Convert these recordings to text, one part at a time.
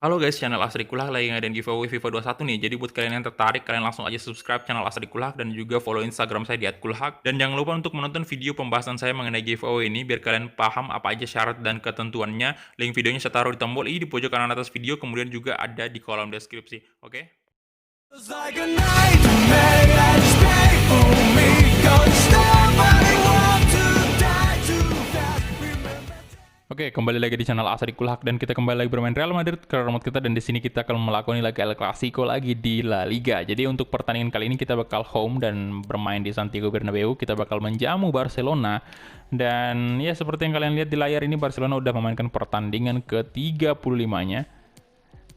Halo guys, channel Asri Kulak lagi ngadain giveaway FIFA 21 nih. Jadi buat kalian yang tertarik, kalian langsung aja subscribe channel Asri Kulak dan juga follow Instagram saya di @kulhak. Dan jangan lupa untuk menonton video pembahasan saya mengenai giveaway ini biar kalian paham apa aja syarat dan ketentuannya. Link videonya saya taruh di tombol i di pojok kanan atas video, kemudian juga ada di kolom deskripsi. Oke? It's like a nightmare that's made for me. Don't stop, I want to die too fast. Remember. Oke, kembali lagi di channel Asri Kulhak dan kita kembali lagi bermain Real Madrid ke remote kita, dan di sini kita akan melakoni laga El Clasico lagi di La Liga. Jadi untuk pertandingan kali ini kita bakal home dan bermain di Santiago Bernabeu. Kita bakal menjamu Barcelona, dan ya seperti yang kalian lihat di layar ini, Barcelona udah memainkan pertandingan ke-35-nya.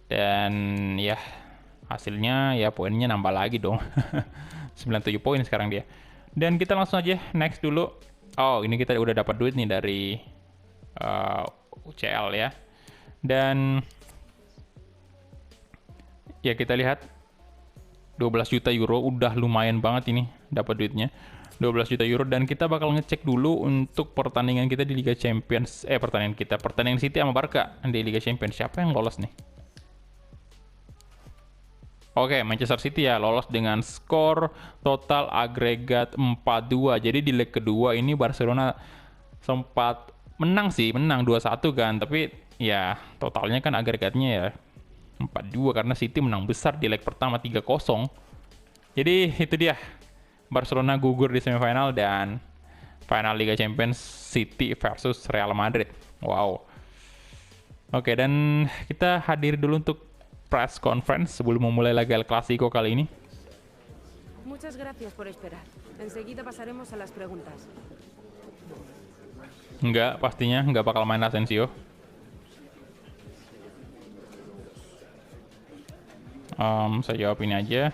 Dan ya hasilnya ya poinnya nambah lagi dong. 97 poin sekarang dia. Dan kita langsung aja next dulu. Oh, ini kita udah dapat duit nih dari UCL ya. Dan ya kita lihat 12 juta euro udah lumayan banget ini dapat duitnya. 12 juta euro, dan kita bakal ngecek dulu untuk pertandingan kita di Liga Champions. Pertandingan City sama Barca di Liga Champions. Siapa yang lolos nih? Oke, Manchester City ya lolos dengan skor total agregat 4-2. Jadi di leg kedua ini Barcelona sempat menang sih, menang 2-1 kan, tapi ya totalnya kan agregatnya ya 4-2 karena City menang besar di leg pertama 3-0. Jadi itu dia, Barcelona gugur di semifinal dan final Liga Champions City versus Real Madrid. Wow. Oke, dan kita hadir dulu untuk press conference sebelum memulai laga El Clasico kali ini. Muchas gracias por esperar. Enseguida pasaremos a las preguntas. Enggak, pastinya nggak bakal main Asensio. Saya jawab ini aja.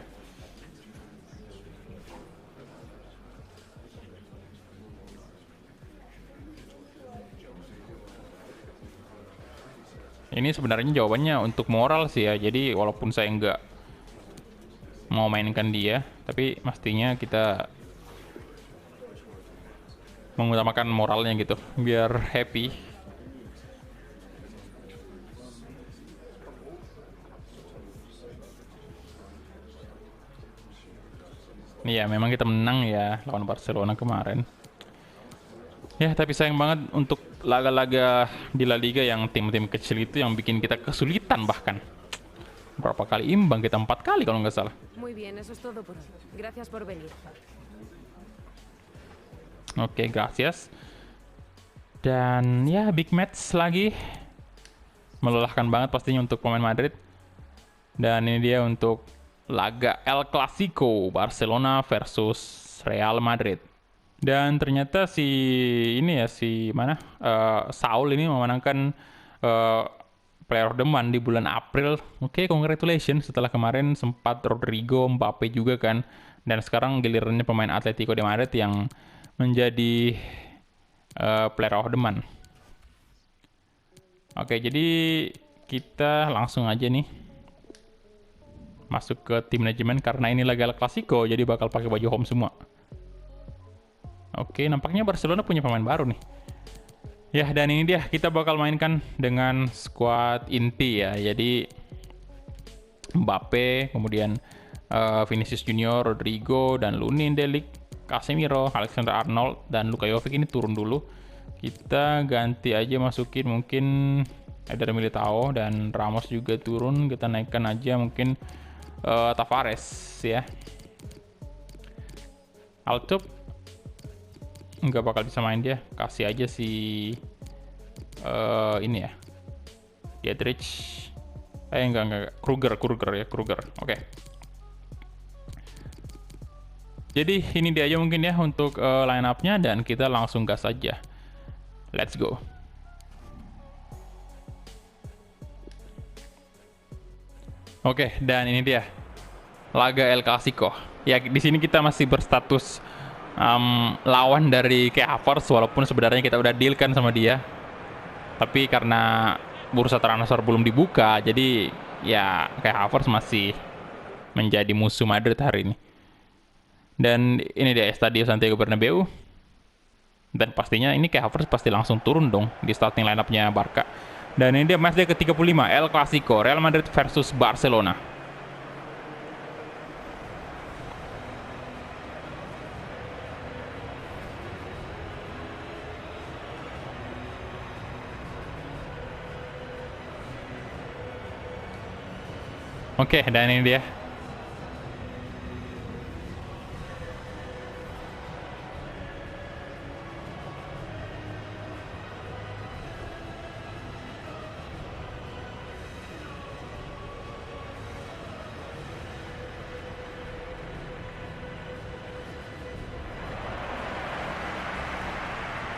Ini sebenarnya jawabannya untuk moral sih ya. Jadi walaupun saya nggak mau mainkan dia, tapi pastinya kita mengutamakan moralnya gitu, biar happy. Iya, memang kita menang ya lawan Barcelona kemarin. Ya, tapi sayang banget untuk laga-laga di La Liga yang tim-tim kecil itu yang bikin kita kesulitan bahkan. Berapa kali imbang kita, 4 kali kalau nggak salah. Muy bien, eso es todo por hoy. Gracias por venir. Oke, gracias. Dan ya big match lagi. Melelahkan banget pastinya untuk pemain Madrid. Dan ini dia untuk laga El Clasico, Barcelona versus Real Madrid. Dan ternyata si Saul ini memenangkan Player of the Month di bulan April. Oke, congratulations. Setelah kemarin sempat Rodrigo, Mbappe juga kan. Dan sekarang gilirannya pemain Atletico de Madrid yang menjadi Player of the Month. Oke, jadi kita langsung aja nih masuk ke tim manajemen karena ini laga El Clasico, jadi bakal pakai baju home semua. Oke, nampaknya Barcelona punya pemain baru nih. Ya, dan ini dia, kita bakal mainkan dengan squad inti ya. Jadi Mbappe, kemudian Vinicius Junior, Rodrigo, dan Lunin, Delik, Casemiro, Alexander Arnold, dan Luka Jovic ini turun dulu. Kita ganti aja, masukin mungkin Eder Militao dan Ramos juga turun. Kita naikkan aja mungkin Tavares ya. Altup nggak bakal bisa main dia, kasih aja si ini ya, Dietrich. Enggak, Kruger ya, Kruger. Oke. Jadi ini dia aja mungkin ya untuk line up-nya, dan kita langsung gas aja. Let's go. Oke, dan ini dia laga El Clasico. Ya, di sini kita masih berstatus lawan dari Kai Havertz, walaupun sebenarnya kita udah deal kan sama dia. Tapi karena bursa transfer belum dibuka, jadi ya Kai Havertz masih menjadi musuh Madrid hari ini. Dan ini dia Estadio Santiago Bernabeu. Dan pastinya ini Kai Havertz pasti langsung turun dong di starting line up-nya Barca. Dan ini dia matchday ke-35, El Clasico, Real Madrid versus Barcelona. Oke, dan ini dia.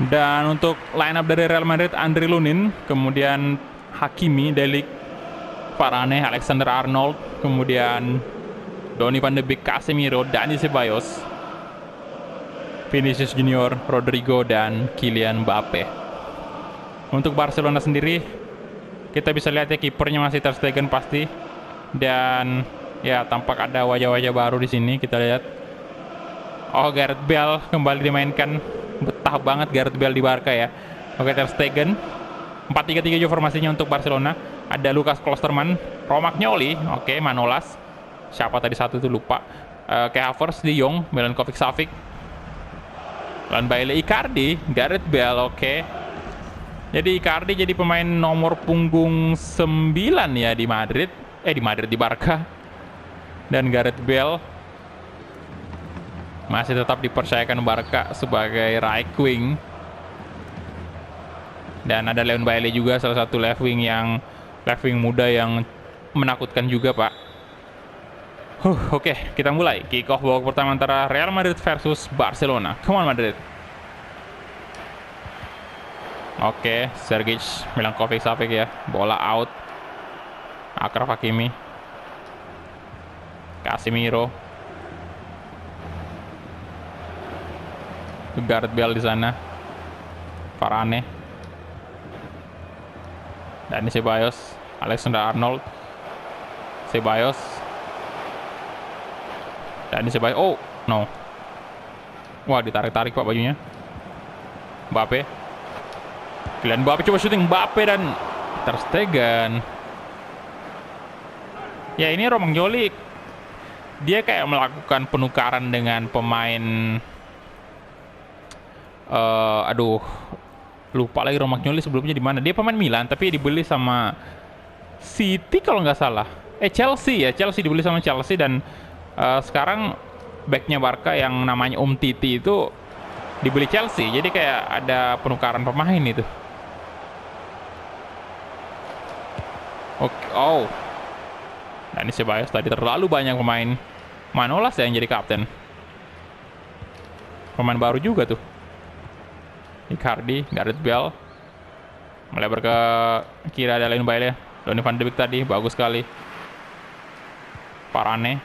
Dan untuk line up dari Real Madrid, Andriy Lunin, kemudian Hakimi, Delik, Varane, Alexander Arnold, kemudian Donny van de Beek, Casemiro, Dani Ceballos, Vinicius Junior, Rodrigo, dan Kylian Mbappe. Untuk Barcelona sendiri, kita bisa lihat ya kipernya masih Ter Stegen pasti, dan ya tampak ada wajah-wajah baru di sini. Kita lihat, oh Gareth Bale kembali dimainkan, betah banget Gareth Bale di Barca ya. Oke, Ter Stegen, 4-3-3 formasinya untuk Barcelona. Ada Lucas Klosterman, Romagnoli, oke, Manolas, siapa tadi satu itu lupa, Kai Havertz, De Jong, Milinkovic Savic, Lan Bailey, Icardi, Gareth Bale, oke. Jadi Icardi jadi pemain nomor punggung 9 ya di Madrid, di Barca. Dan Gareth Bale masih tetap dipercayakan Barca sebagai right wing. Dan ada Leon Bailey juga, salah satu left wing muda yang menakutkan juga, Pak. Oke, kita mulai kick off babak pertama antara Real Madrid versus Barcelona. Come on Madrid. Oke, Sergic Milinkovic Savic ya, bola out. Achraf Hakimi, Casemiro, Gareth Bale di sana, Varane, Dani Ceballos, Alexander Arnold, Ceballos, Dani Ceballos, oh no, wah ditarik-tarik Pak bajunya. Mbappe, Kylian Mbappe coba syuting, Mbappe dan Ter Stegen. Ya ini Romagnoli, dia kayak melakukan penukaran dengan pemain, lupa lagi Romagnoli sebelumnya di mana. Dia pemain Milan tapi dibeli sama City kalau nggak salah. Chelsea ya, Chelsea dibeli sama Chelsea, dan sekarang backnya Barca yang namanya Titi itu dibeli Chelsea. Jadi kayak ada penukaran pemain itu. Oke, oh. Dani Ceballos tadi terlalu banyak pemain. Manolas ya yang jadi kapten. Pemain baru juga tuh. Icardi, Gareth Bale, melebar ke kiri, ada Leon Bailey, Donny van de Beek tadi bagus sekali. Varane,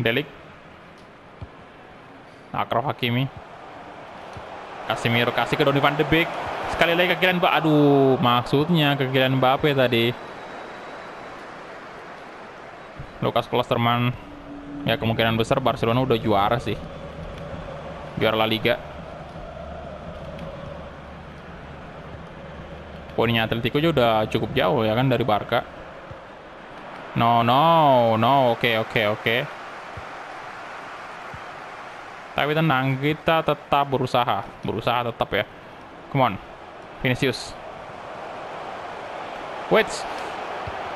Delik, Achraf Hakimi, Casemiro kasih ke Donny van de Beek, sekali lagi ke Kylian Mbappe. Aduh, maksudnya ke Kylian Mbappe tadi. Lucas Klosterman, ya kemungkinan besar Barcelona udah juara sih, juara La Liga. Poinnya Atletico juga udah cukup jauh ya kan dari Barca. No, oke. Tapi tenang, kita tetap berusaha tetap ya. Come on, Vinicius. Wait,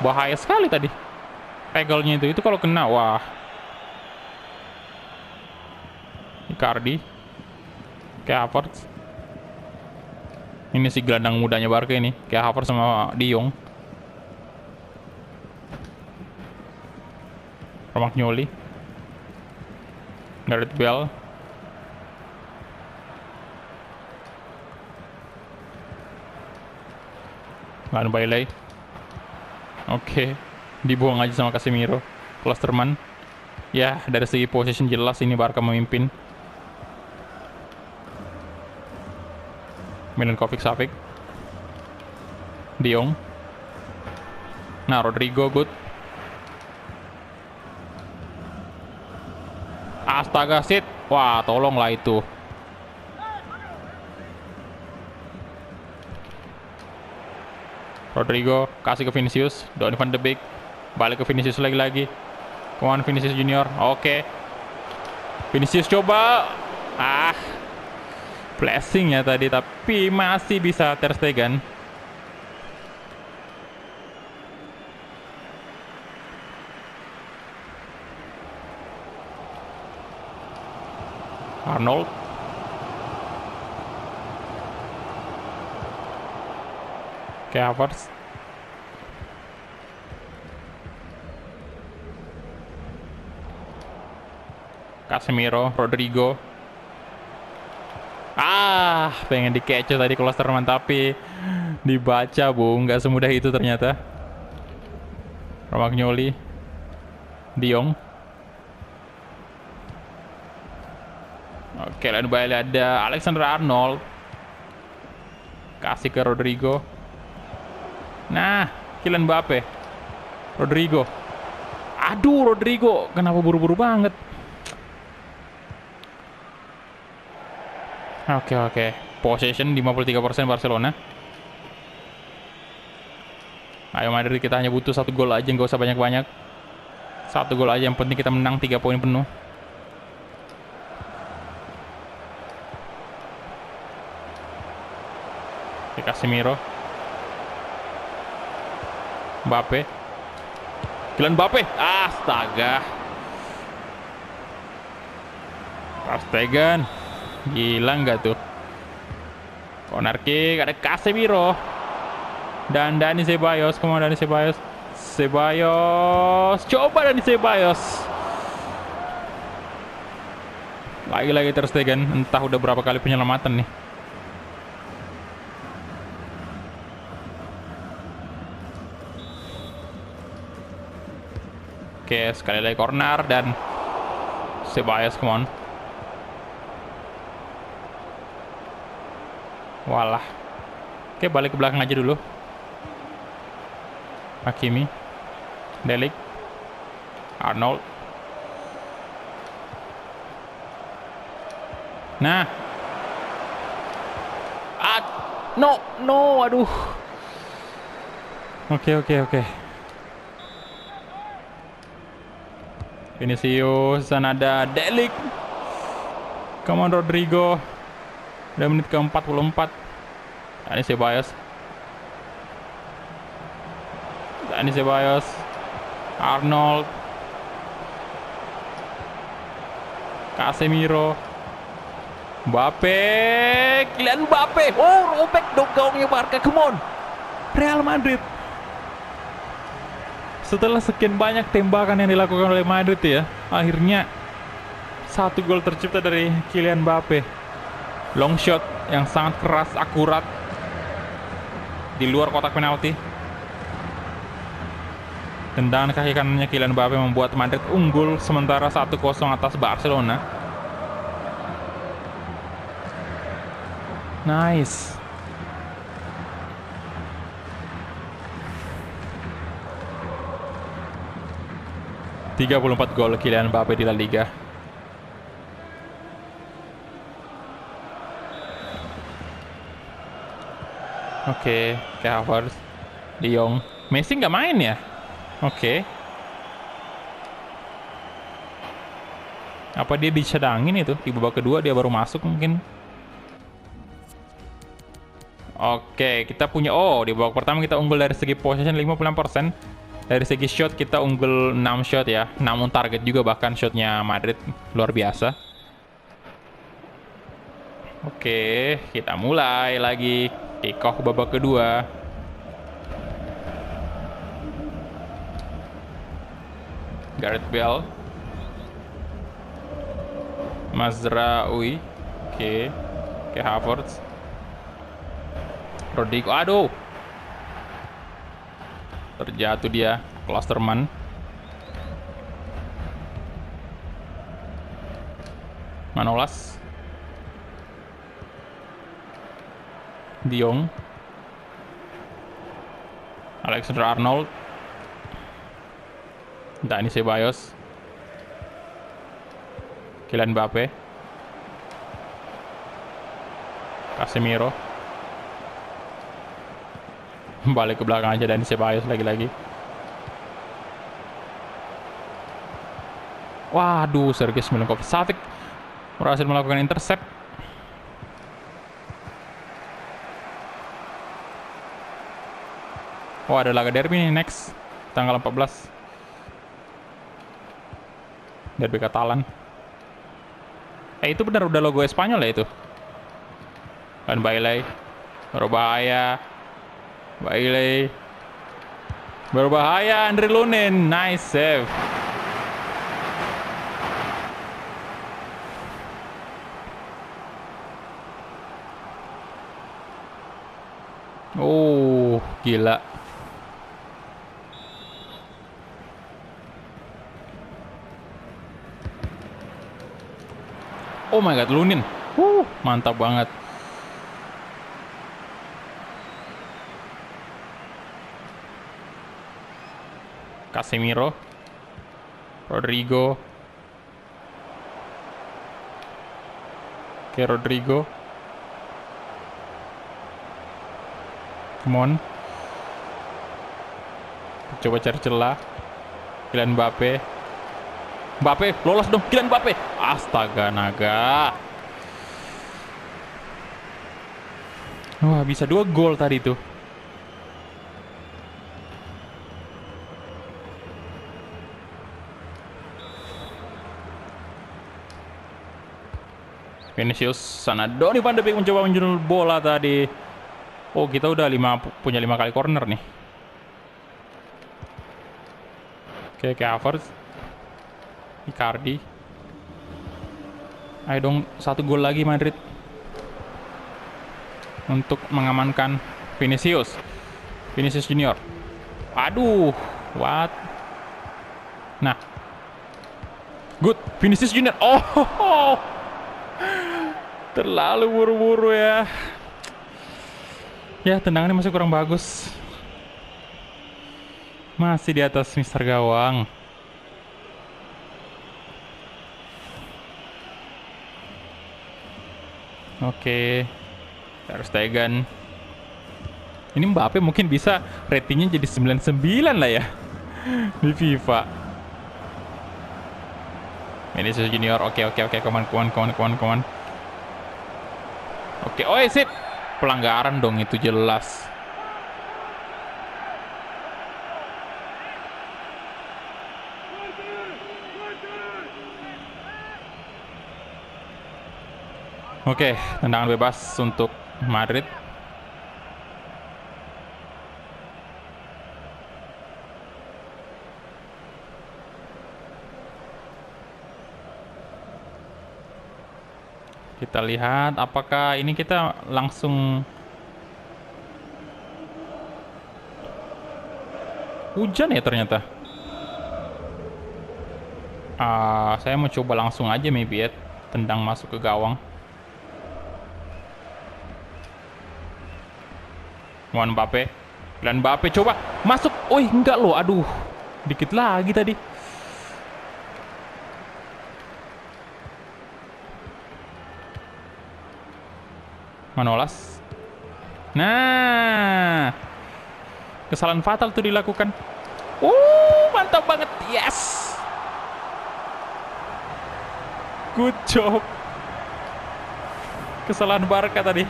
bahaya sekali tadi. Pegelnya itu kalau kena, wah. Icardi, Kai Havertz. Ini si gelandang mudanya Barca ini, Kai Havertz sama De Jong. Romagnoli, Gareth Bale, Lan Bailey. Oke, dibuang aja sama Casemiro. Klosterman. Ya, dari segi position jelas ini Barca memimpin. Milinkovic Savic, De Jong. Nah, Rodrigo good. Astaga, sit. Wah, tolonglah itu. Rodrigo kasih ke Vinicius. Donny van de Beek balik ke Vinicius lagi-lagi. Come on Vinicius Junior. Oke. Vinicius coba. Blessing ya tadi, tapi masih bisa Ter Stegen. Arnold. Havertz. Casemiro, Rodrigo. Pengen dikecoh tadi Klosterman, tapi dibaca, Bung. Nggak semudah itu ternyata. Romagnoli. De Jong. Oke, lalu balik ada Alexander Arnold. Kasih ke Rodrigo. Nah, Kylian Mbappe. Rodrigo. Aduh, Rodrigo. Kenapa buru-buru banget? Oke. Possession 53% Barcelona. Ayo Madrid, kita hanya butuh 1 gol aja, nggak usah banyak-banyak. 1 gol aja, yang penting kita menang 3 poin penuh. Casemiro. Mbappe. Kylian Mbappe. Astaga. Ter Stegen. Gila nggak tuh? Corner kick, ada Casemiro. Dan Dani Ceballos. Come on Dani Ceballos. Coba Dani Ceballos. Lagi-lagi Ter Stegen. Entah udah berapa kali penyelamatan nih. Oke, sekali lagi corner dan Ceballos, come on. Walah. Oke, balik ke belakang aja dulu. Hakimi. De Ligt. Arnold. Nah. No, aduh. Oke. Vinicius, dan ada De Ligt. Come on Rodrigo. Udah menit ke-44. Dani Ceballos. Arnold. Casemiro. Mbappe. Kylian Mbappe. Robek dong gawangnya Barca. Come on. Real Madrid. Setelah sekian banyak tembakan yang dilakukan oleh Madrid ya, akhirnya 1 gol tercipta dari Kylian Mbappe. Long shot yang sangat keras, akurat di luar kotak penalti. Tendangan kaki kanannya Kylian Mbappe membuat Madrid unggul sementara 1-0 atas Barcelona. Nice. ...34 gol Kylian Mbappe di La Liga. Oke, Havertz, De Jong. Messi nggak main ya? Oke. Apa dia dicadangin itu? Di babak kedua dia baru masuk mungkin. Oke, kita punya... di babak pertama kita unggul dari segi possession 56%. Dari segi shot kita unggul 6 shot ya. Namun target juga bahkan shotnya Madrid luar biasa. Oke, kita mulai lagi. Kick off babak kedua. Gareth Bale. Mazraoui. Oke, Havertz. Rodrigo. Aduh. Terjatuh dia. Klosterman. Manolas. De Jong. Alexander Arnold. Dani Ceballos. Kylian Mbappe. Casemiro. Balik ke belakang aja dan Ceballos lagi-lagi. Waduh, Sergej Milinkovic-Savic berhasil melakukan intercept. Oh, ada laga derby nih next tanggal 14. Derby Katalan. Itu benar udah logo Espanyol ya itu. Dan Bailey berbahaya. Bailey berbahaya. Andre Lunin, nice save. Oh, gila. Oh my god, Lunin. Mantap banget. Casemiro. Rodrigo. Oke, Rodrigo. Come on. Coba cari celah. Kylian Mbappe. Mbappe, lolos dong. Kylian Mbappe. Astaga naga. Wah, bisa 2 gol tadi tuh. Vinicius, sana Donny van de Beek mencoba menjunul bola tadi. Oh, kita udah punya 5 kali corner nih. Oke, Havertz. Icardi. Ayo dong, 1 gol lagi Madrid. Untuk mengamankan Vinicius. Vinicius Junior. Aduh, what? Nah. Good, Vinicius Junior. Oh. Terlalu buru-buru ya. Ya, tendangannya masih kurang bagus. Masih di atas Mister Gawang. Oke. Ter Stegen. Ini Mbappe mungkin bisa ratingnya jadi 99 lah ya. Di FIFA. Vinicius Junior. Oke. Come on. Oke, sip. Pelanggaran dong itu jelas. Oke, tendangan bebas untuk Madrid. Kita lihat apakah ini kita langsung hujan ya ternyata. Saya mau coba langsung aja maybe ya, tendang masuk ke gawang. Juan Mbappe. Dan Mbappe coba masuk. Enggak loh. Aduh. Dikit lagi tadi. Manolas. Nah. Kesalahan fatal tuh dilakukan. Mantap banget. Yes. Good job. Kesalahan Barca tadi.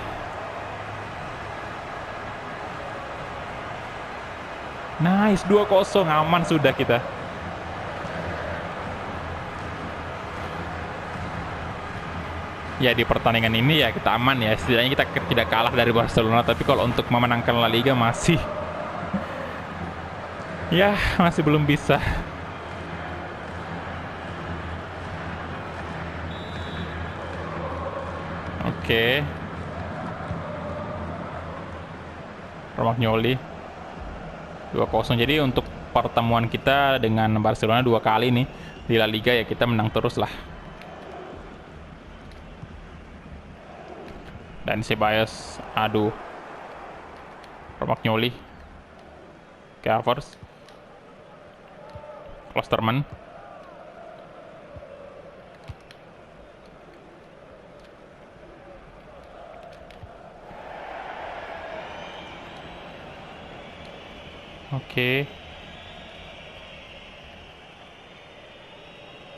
Nice, 2-0. Aman sudah kita. Ya, di pertandingan ini ya kita aman ya. Setidaknya kita tidak kalah dari Barcelona. Tapi kalau untuk memenangkan La Liga masih masih belum bisa. Oke. Romagnoli 2-0. Jadi untuk pertemuan kita dengan Barcelona 2 kali nih di La Liga ya kita menang terus lah. Dan Ceballos, aduh. Romagnoli. Havertz. Klosterman. Oke.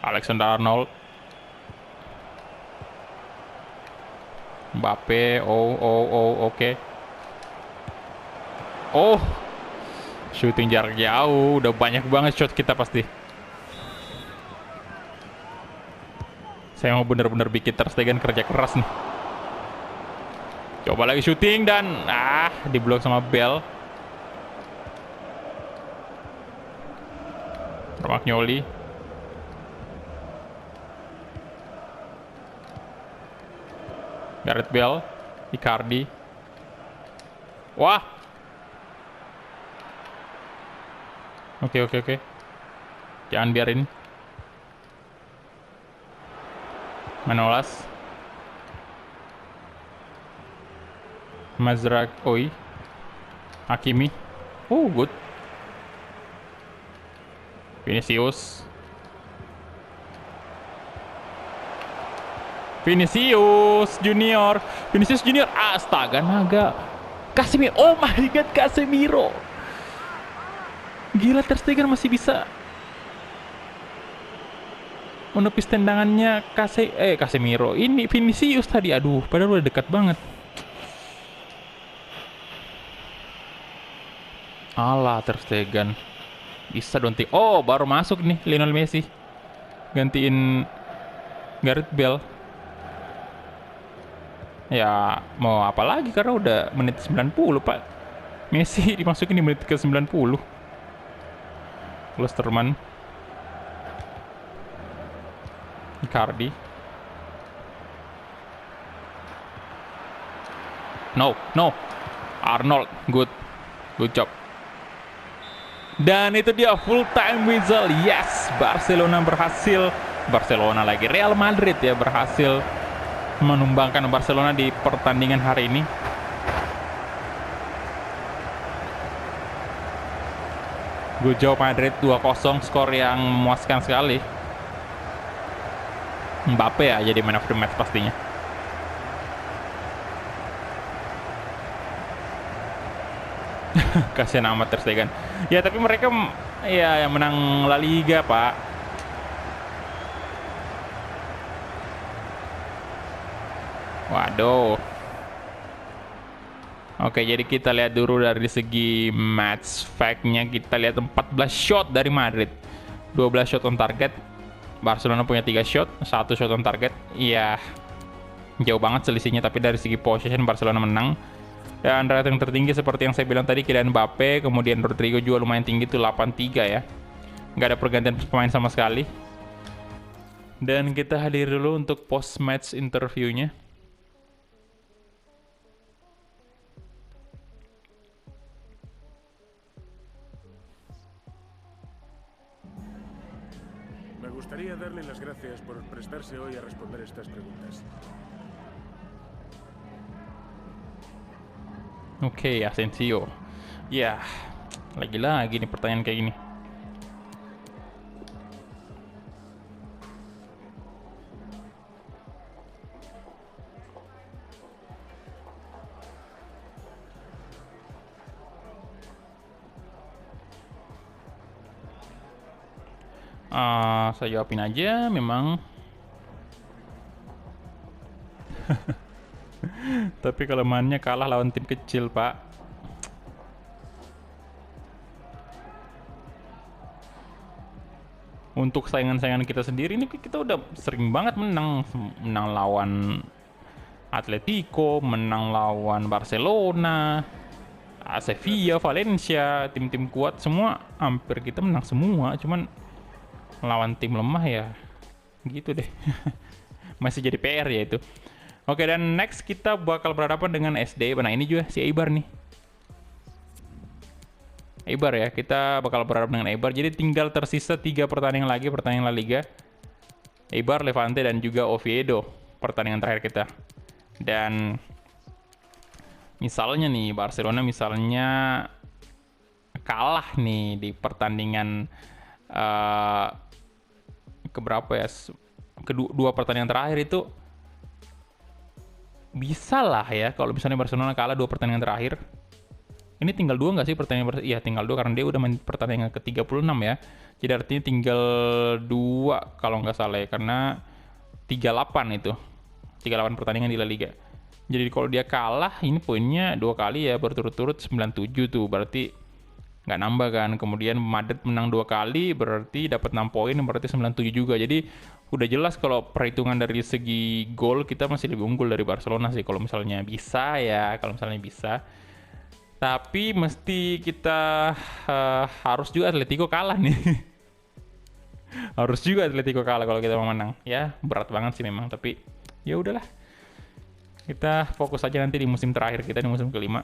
Alexander Arnold. Mbappe, oke. Oh, shooting jarak jauh, udah banyak banget shot kita pasti. Saya mau bener-bener bikin Ter Stegen kerja keras nih. Coba lagi shooting dan diblok sama Bell. Romagnoli. Gareth Bale, Icardi. Wah. Oke. Jangan biarin. Manolas. Mazraoui. Hakimi. Oh, good. Vinicius Junior. Astaga naga. Casemiro. Oh my god, Casemiro. Gila, Ter Stegen masih bisa menepis tendangannya Casemiro. Ini Vinicius tadi. Aduh, padahal udah dekat banget. Alah, Ter Stegen. Bisa donti. Oh, baru masuk nih Lionel Messi. Gantiin Gareth Bale. Ya, mau apa lagi karena udah menit 90, Pak. Messi dimasukin di menit ke 90. Klosterman. Icardi. No. Arnold, good job. Dan itu dia full time whistle. Yes, Barcelona lagi. Real Madrid ya berhasil menumbangkan Barcelona di pertandingan hari ini. Good job Madrid, 2-0, skor yang memuaskan sekali. Mbappe ya jadi man of the match pastinya. Kasihan amat Ter Stegen. Ya tapi mereka ya yang menang La Liga, Pak. Waduh. Oke, jadi kita lihat dulu dari segi match fact-nya. Kita lihat 14 shot dari Madrid, 12 shot on target. Barcelona punya 3 shot, 1 shot on target. Iya, jauh banget selisihnya. Tapi dari segi possession Barcelona menang. Dan rating tertinggi seperti yang saya bilang tadi Kylian Mbappe, kemudian Rodrigo juga lumayan tinggi tuh 83 ya. Nggak ada pergantian pemain sama sekali. Dan kita hadir dulu untuk post match interviewnya. Me gustaría darle las gracias por prestarse hoy a responder estas preguntas. Oke, Asensio. Ya, lagi-lagi nih pertanyaan kayak gini. Saya jawabin aja, memang. Tapi kelemahannya kalah lawan tim kecil, Pak. Untuk saingan-saingan kita sendiri ini kita udah sering banget menang lawan Atletico, menang lawan Barcelona, Sevilla, Valencia, tim-tim kuat semua hampir kita menang semua, cuman lawan tim lemah ya gitu deh. Masih jadi PR ya itu. Oke, dan next kita bakal berhadapan dengan SD. Nah ini juga si Eibar nih. Eibar ya, kita bakal berhadapan dengan Eibar. Jadi tinggal tersisa 3 pertandingan lagi, pertandingan La Liga. Eibar, Levante, dan juga Oviedo pertandingan terakhir kita. Dan misalnya nih Barcelona misalnya kalah nih di pertandingan keberapa ya, kedua pertandingan terakhir itu bisa lah ya kalau misalnya Barcelona kalah 2 pertandingan terakhir. Ini tinggal 2 nggak sih pertandingan? Iya, tinggal 2 karena dia udah main pertandingan ke-36 ya. Jadi artinya tinggal 2 kalau nggak salah ya, karena 38 itu. 38 pertandingan di La Liga. Jadi kalau dia kalah, ini poinnya 2 kali ya berturut-turut 97 tuh. Berarti nggak nambah kan. Kemudian Madrid menang 2 kali, berarti dapat 6 poin, berarti 97 juga. Jadi udah jelas kalau perhitungan dari segi gol kita masih lebih unggul dari Barcelona sih. Kalau misalnya bisa ya, kalau misalnya bisa. Tapi mesti kita harus juga Atletico kalah nih. Harus juga Atletico kalah kalau kita mau menang. Ya, berat banget sih memang, tapi ya udahlah. Kita fokus aja nanti di musim terakhir kita, di musim kelima.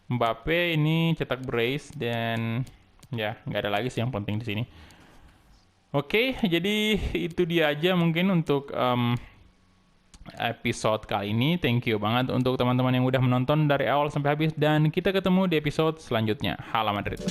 Mbappe ini cetak brace dan ya nggak ada lagi sih yang penting di sini. Oke, jadi itu dia aja mungkin untuk episode kali ini. Thank you banget untuk teman-teman yang udah menonton dari awal sampai habis, dan kita ketemu di episode selanjutnya. Hala Madrid.